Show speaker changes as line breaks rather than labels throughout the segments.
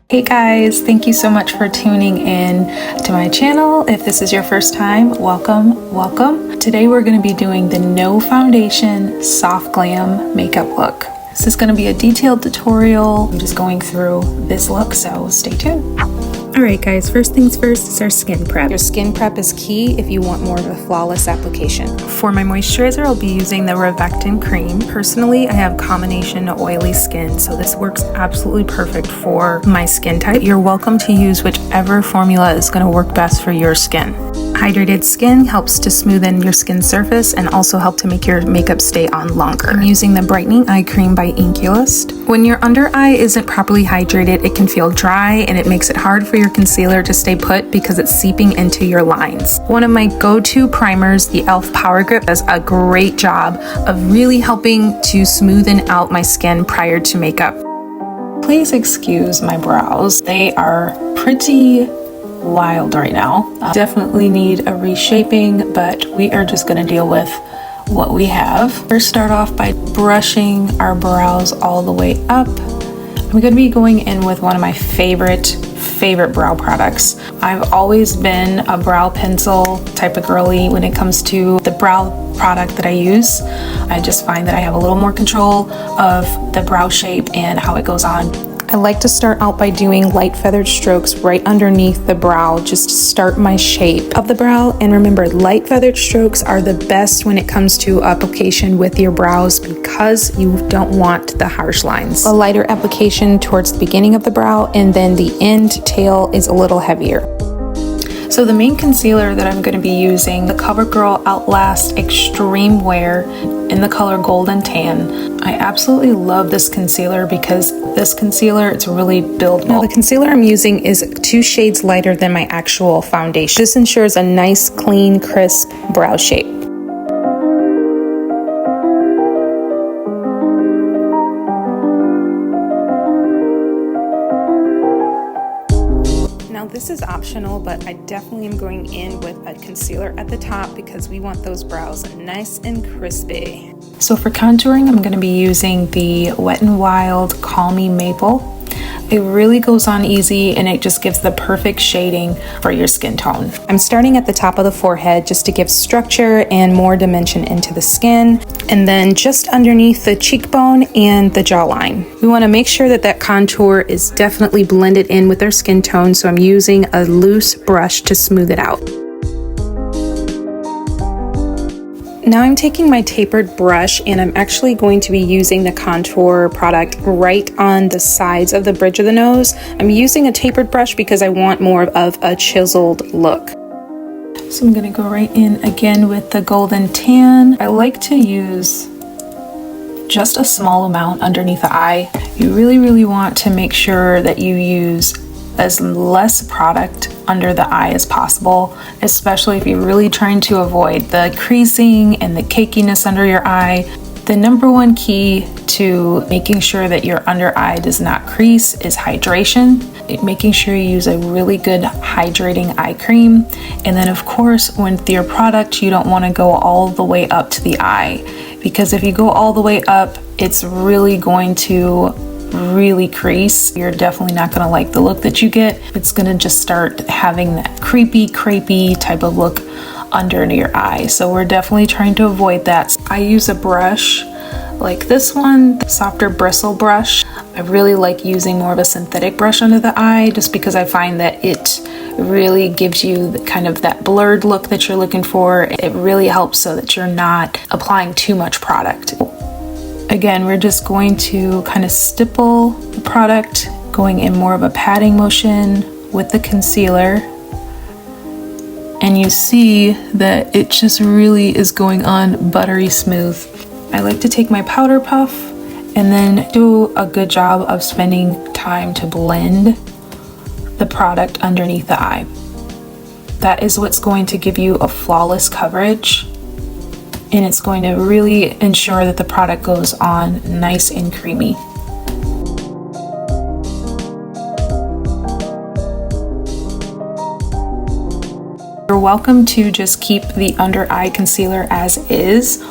Hey guys, thank you so much for tuning in to my channel. If this is your first time, welcome. Today we're going to be doing the no foundation soft glam makeup look. This is going to be a detailed tutorial. I'm just going through this look, so stay tuned. Alright guys, first things first is our skin prep. Your skin prep is key if you want more of a flawless application. For my moisturizer, I'll be using the Rovectin cream. Personally, I have combination oily skin, so this works absolutely perfect for my skin type. You're welcome to use whichever formula is going to work best for your skin. Hydrated skin helps to smoothen your skin surface and also help to make your makeup stay on longer. I'm using the Brightening Eye Cream by Inkylist. When your under eye isn't properly hydrated, it can feel dry and it makes it hard for your concealer to stay put because it's seeping into your lines. One of my go-to primers, the e.l.f. Power Grip, does a great job of really helping to smoothen out my skin prior to makeup. Please excuse my brows. They are pretty wild right now. Definitely need a reshaping, but we are just going to deal with what we have. First, start off by brushing our brows all the way up. I'm going to be going in with one of my favorite brow products. I've always been a brow pencil type of girly when it comes to the brow product that I use. I just find that I have a little more control of the brow shape and how it goes on. I like to start out by doing light feathered strokes right underneath the brow just to start my shape of the brow. And remember, light feathered strokes are the best when it comes to application with your brows because you don't want the harsh lines. A lighter application towards the beginning of the brow, and then the end tail is a little heavier. So the main concealer that I'm going to be using, the CoverGirl Outlast Extremewear in the color Golden Tan. I absolutely love this concealer because this concealer, it's really buildable. Now the concealer I'm using is 2 shades lighter than my actual foundation. This ensures a nice, clean, crisp brow shape. This is optional, but I definitely am going in with a concealer at the top because we want those brows nice and crispy. So for contouring, I'm going to be using the Wet n Wild Call Me Maple. It really goes on easy and it just gives the perfect shading for your skin tone. I'm starting at the top of the forehead just to give structure and more dimension into the skin, and then just underneath the cheekbone and the jawline. We want to make sure that that contour is definitely blended in with our skin tone, so I'm using a loose brush to smooth it out. Now I'm taking my tapered brush and I'm actually going to be using the contour product right on the sides of the bridge of the nose. I'm using a tapered brush because I want more of a chiseled look. So I'm going to go right in again with the Golden Tan. I like to use just a small amount underneath the eye. You really want to make sure that you use as less product under the eye as possible, especially if you're really trying to avoid the creasing and the cakiness under your eye. The number one key to making sure that your under eye does not crease is hydration. Making sure you use a really good hydrating eye cream. And then of course, with your product, you don't want to go all the way up to the eye, because if you go all the way up, it's really going to really crease. You're definitely not going to like the look that you get. It's going to just start having that creepy, crepey type of look under your eye. So we're definitely trying to avoid that. I use a brush like this one, the softer bristle brush. I really like using more of a synthetic brush under the eye just because I find that it really gives you the kind of that blurred look that you're looking for. It really helps so that you're not applying too much product. Again, we're just going to kind of stipple the product, going in more of a patting motion with the concealer. And you see that it just really is going on buttery smooth. I like to take my powder puff and then do a good job of spending time to blend the product underneath the eye. That is what's going to give you a flawless coverage. And it's going to really ensure that the product goes on nice and creamy. You're welcome to just keep the under eye concealer as is,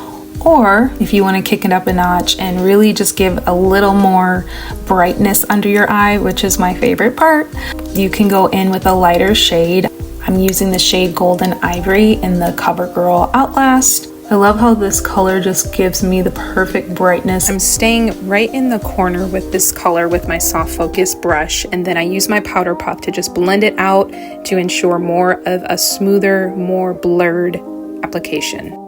Or if you want to kick it up a notch and really just give a little more brightness under your eye, which is my favorite part, you can go in with a lighter shade. I'm using the shade Golden Ivory in the CoverGirl Outlast. I love how this color just gives me the perfect brightness. I'm staying right in the corner with this color with my soft focus brush, and then I use my powder puff to just blend it out to ensure more of a smoother, more blurred application.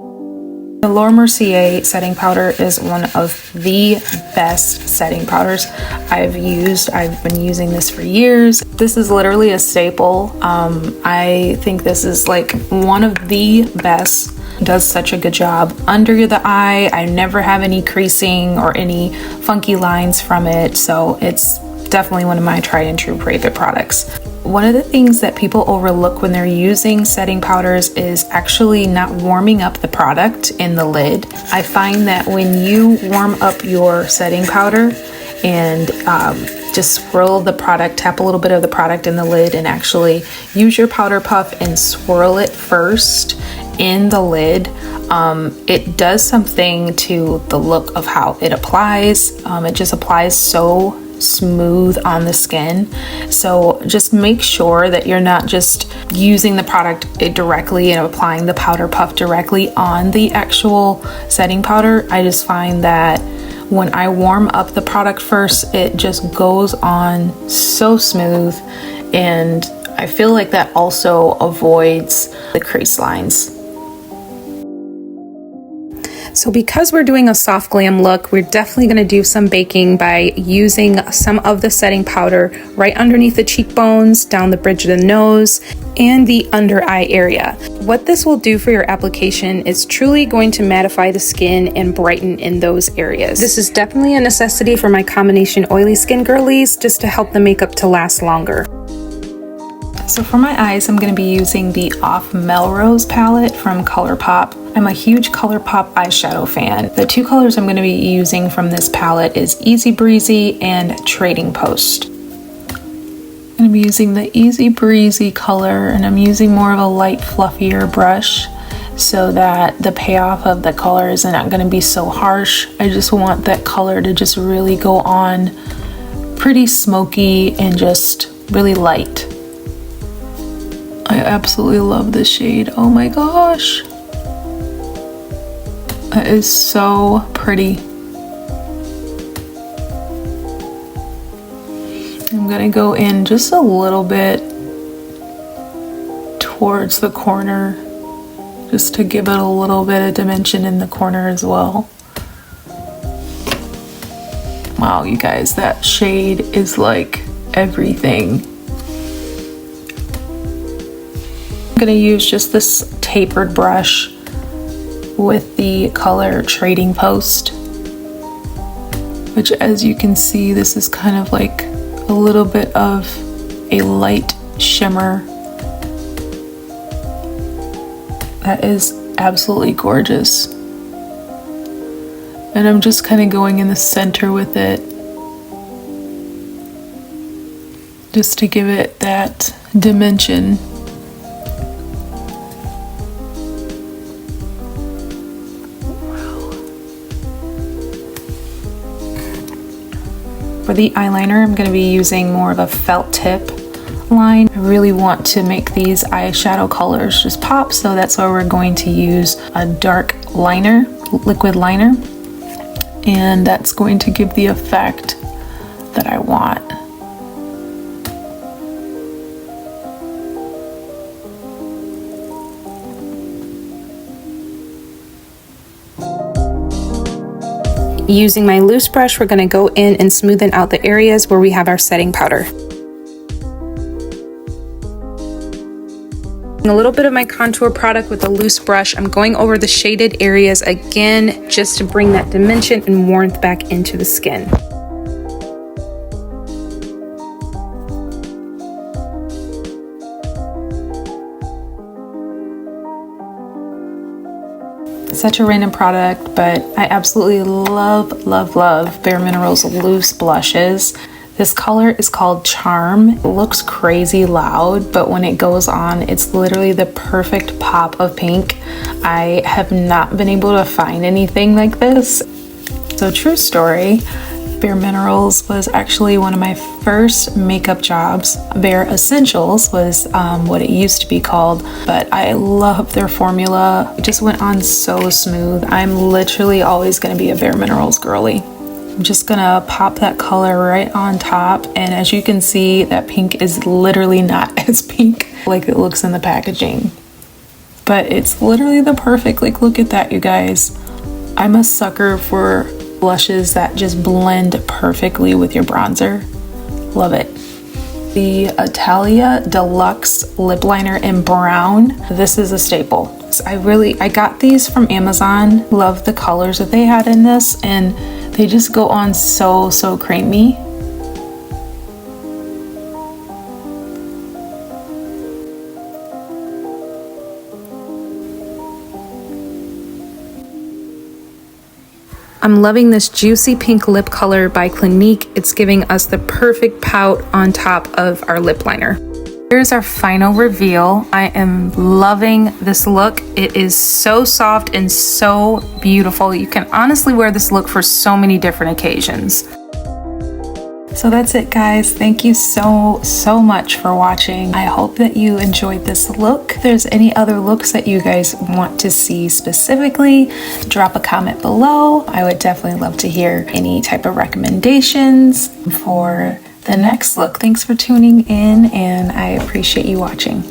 The Laura Mercier setting powder is one of the best setting powders I've used. I've been using this for years. This is literally a staple. I think this is like one of the best. Does such a good job under the eye. I never have any creasing or any funky lines from it, so it's definitely one of my tried and true favorite products. One of the things that people overlook when they're using setting powders is actually not warming up the product in the lid. I find that when you warm up your setting powder and just swirl the product, tap a little bit of the product in the lid and actually use your powder puff and swirl it first in the lid, it does something to the look of how it applies. It just applies so smooth on the skin. So just make sure that you're not just using the product directly and applying the powder puff directly on the actual setting powder. I just find that when I warm up the product first, it just goes on so smooth, and I feel like that also avoids the crease lines. So because we're doing a soft glam look, we're definitely going to do some baking by using some of the setting powder right underneath the cheekbones, down the bridge of the nose, and the under eye area. What this will do for your application is truly going to mattify the skin and brighten in those areas. This is definitely a necessity for my combination oily skin girlies, just to help the makeup to last longer. So for my eyes, I'm going to be using the Off Melrose palette from ColourPop. I'm a huge ColourPop eyeshadow fan. The two colors I'm going to be using from this palette is Easy Breezy and Trading Post. I'm going to be using the Easy Breezy color, and I'm using more of a light, fluffier brush so that the payoff of the color is not going to be so harsh. I just want that color to just really go on pretty smoky and just really light. I absolutely love this shade. Oh my gosh. It is so pretty. I'm gonna go in just a little bit towards the corner, just to give it a little bit of dimension in the corner as well. Wow, you guys, that shade is like everything. I'm gonna use just this tapered brush with the color Trading Post, which, as you can see, this is kind of like a little bit of a light shimmer that is absolutely gorgeous. And I'm just kind of going in the center with it, just to give it that dimension. For the eyeliner, I'm going to be using more of a felt tip line. I really want to make these eyeshadow colors just pop, so that's why we're going to use a dark liner, liquid liner, and that's going to give the effect that I want.
Using my loose brush, we're going to go in and smoothen out the areas where we have our setting powder. A little bit of my contour product with a loose brush. I'm going over the shaded areas again, just to bring that dimension and warmth back into the skin.
Such a random product, but I absolutely love Bare Minerals loose blushes. This color is called Charm. It looks crazy loud, but when it goes on, it's literally the perfect pop of pink. I have not been able to find anything like this. So true story, Bare Minerals was actually one of my first makeup jobs. Bare Essentials was what it used to be called, but I love their formula. It just went on so smooth. I'm literally always gonna be a Bare Minerals girly. I'm just gonna pop that color right on top, and as you can see, that pink is literally not as pink like it looks in the packaging. But it's literally the perfect, like, look at that, you guys. I'm a sucker for blushes that just blend perfectly with your bronzer. Love it. The Italia Deluxe Lip Liner in brown. This is a staple. I got these from Amazon. Love the colors that they had in this, and they just go on so creamy.
I'm loving this juicy pink lip color by Clinique. It's giving us the perfect pout on top of our lip liner. Here's our final reveal. I am loving this look. It is so soft and so beautiful. You can honestly wear this look for so many different occasions.
So that's it, guys. Thank you so much for watching. I hope that you enjoyed this look. If there's any other looks that you guys want to see specifically, drop a comment below. I would definitely love to hear any type of recommendations for the next look. Thanks for tuning in, and I appreciate you watching.